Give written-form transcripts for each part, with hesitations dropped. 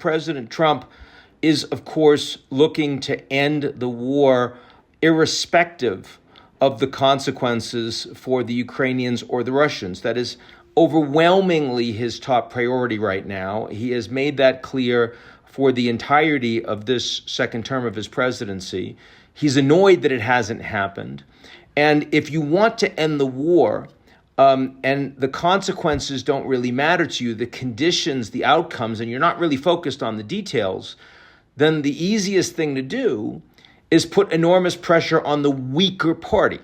President Trump is, of course, looking to end the war irrespective of the consequences for the Ukrainians or the Russians. That is overwhelmingly his top priority right now. He has made that clear for the entirety of this second term of his presidency. He's annoyed that it hasn't happened. And if you want to end the war, and the consequences don't really matter to you, the conditions, the outcomes, and you're not really focused on the details, then the easiest thing to do is put enormous pressure on the weaker party.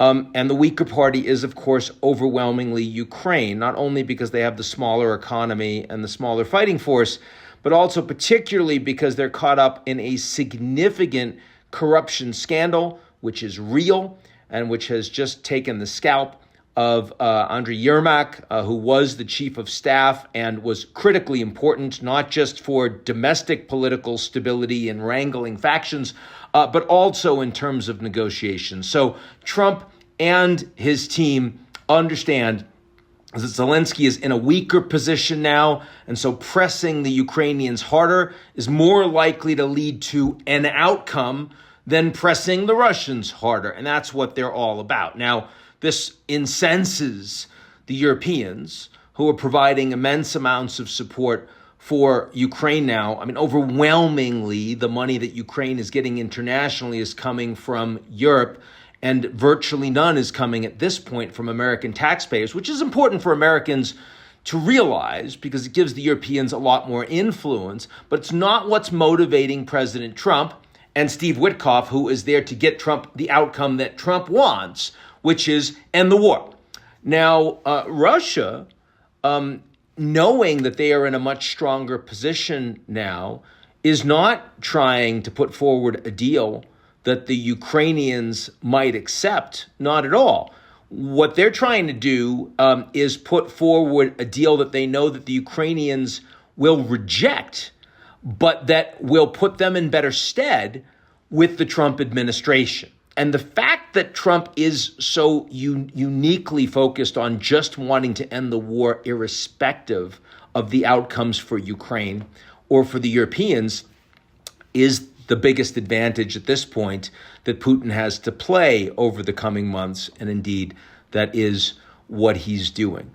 And the weaker party is, of course, overwhelmingly Ukraine, not only because they have the smaller economy and the smaller fighting force, but also particularly because they're caught up in a significant corruption scandal, which is real and which has just taken the scalp of Andriy Yermak, who was the chief of staff and was critically important, not just for domestic political stability and wrangling factions, but also in terms of negotiations. So Trump and his team understand that Zelensky is in a weaker position now, and so pressing the Ukrainians harder is more likely to lead to an outcome than pressing the Russians harder, and that's what they're all about. Now, this incenses the Europeans, who are providing immense amounts of support for Ukraine now. I mean, overwhelmingly, the money that Ukraine is getting internationally is coming from Europe, and virtually none is coming at this point from American taxpayers, which is important for Americans to realize because it gives the Europeans a lot more influence. But it's not what's motivating President Trump and Steve Witkoff, who is there to get Trump the outcome that Trump wants, which is end the war. Now, Russia, knowing that they are in a much stronger position now, is not trying to put forward a deal that the Ukrainians might accept, not at all. What they're trying to do is put forward a deal that they know that the Ukrainians will reject, but that will put them in better stead with the Trump administration. And the fact that Trump is so uniquely focused on just wanting to end the war irrespective of the outcomes for Ukraine or for the Europeans is the biggest advantage at this point that Putin has to play over the coming months. And indeed, that is what he's doing.